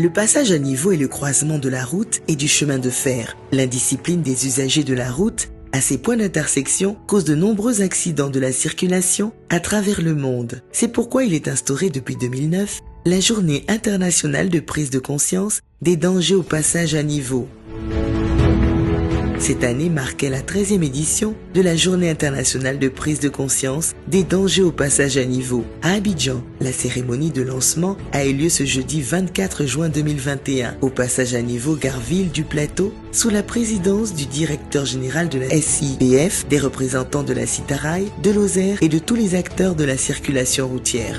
Le passage à niveau est le croisement de la route et du chemin de fer. L'indiscipline des usagers de la route à ces points d'intersection cause de nombreux accidents de la circulation à travers le monde. C'est pourquoi il est instauré depuis 2009 la Journée internationale de prise de conscience des dangers au passage à niveau. Cette année marquait la 13e édition de la Journée internationale de prise de conscience des dangers au passage à niveau. À Abidjan, la cérémonie de lancement a eu lieu ce jeudi 24 juin 2021 au passage à niveau Garville du Plateau sous la présidence du directeur général de la SIPF, des représentants de la Citaraï, de Lozère et de tous les acteurs de la circulation routière.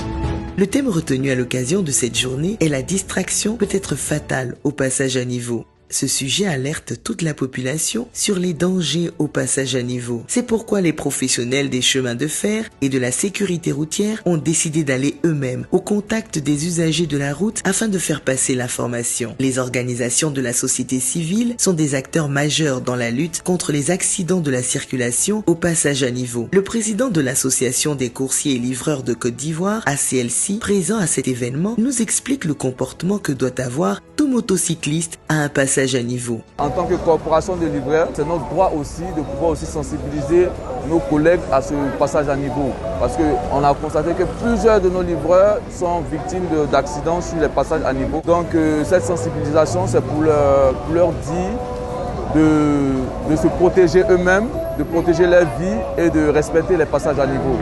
Le thème retenu à l'occasion de cette journée est la distraction peut être fatale au passage à niveau. Ce sujet alerte toute la population sur les dangers au passage à niveau. C'est pourquoi les professionnels des chemins de fer et de la sécurité routière ont décidé d'aller eux-mêmes au contact des usagers de la route afin de faire passer l'information. Les organisations de la société civile sont des acteurs majeurs dans la lutte contre les accidents de la circulation au passage à niveau. Le président de l'association des coursiers et livreurs de Côte d'Ivoire, ACLC, présent à cet événement, nous explique le comportement que doit avoir tout motocycliste à un passage à niveau. En tant que corporation de livreurs, c'est notre droit aussi de pouvoir aussi sensibiliser nos collègues à ce passage à niveau. Parce qu'on a constaté que plusieurs de nos livreurs sont victimes d'accidents sur les passages à niveau. Donc cette sensibilisation, c'est pour leur dire de se protéger eux-mêmes, de protéger leur vie et de respecter les passages à niveau.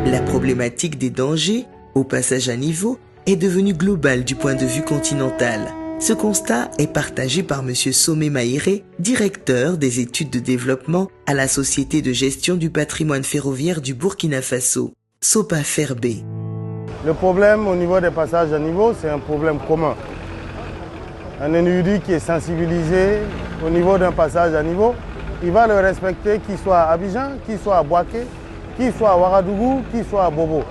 La problématique des dangers au passage à niveau est devenue globale du point de vue continental. Ce constat est partagé par M. Somé Maïré, directeur des études de développement à la Société de gestion du patrimoine ferroviaire du Burkina Faso, SOPAFERB. Le problème au niveau des passages à niveau, c'est un problème commun. Un individu qui est sensibilisé au niveau d'un passage à niveau, il va le respecter, qu'il soit à Abidjan, qu'il soit à Bouaké, qu'il soit à Ouagadougou, qu'il soit à Bobo.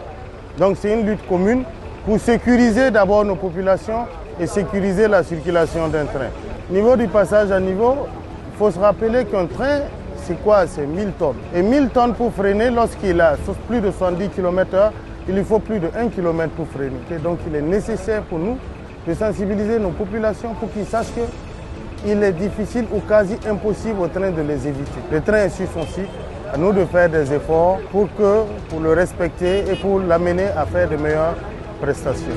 Donc c'est une lutte commune pour sécuriser d'abord nos populations et sécuriser la circulation d'un train. Au niveau du passage à niveau, il faut se rappeler qu'un train, c'est quoi? C'est 1000 tonnes. Et 1000 tonnes pour freiner, lorsqu'il a plus de 70 km/h, il lui faut plus de 1 km pour freiner. Donc il est nécessaire pour nous de sensibiliser nos populations pour qu'ils sachent qu'il est difficile ou quasi impossible au train de les éviter. Le train est sur son cycle, à nous de faire des efforts pour le respecter et pour l'amener à faire de meilleures prestations.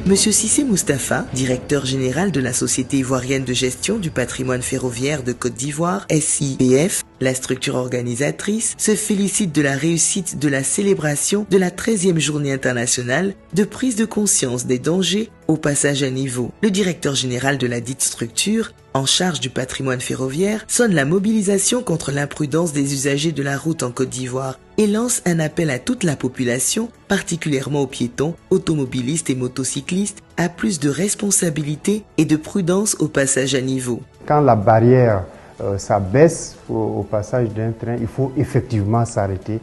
Monsieur Cissé Moustapha, directeur général de la Société ivoirienne de gestion du patrimoine ferroviaire de Côte d'Ivoire, SIPF, la structure organisatrice, se félicite de la réussite de la célébration de la 13e journée internationale de prise de conscience des dangers au passage à niveau. Le directeur général de la dite structure, en charge du patrimoine ferroviaire, sonne la mobilisation contre l'imprudence des usagers de la route en Côte d'Ivoire et lance un appel à toute la population, particulièrement aux piétons, automobilistes et motocyclistes, à plus de responsabilité et de prudence au passage à niveau. Quand la barrière s'abaisse au passage d'un train, il faut effectivement s'arrêter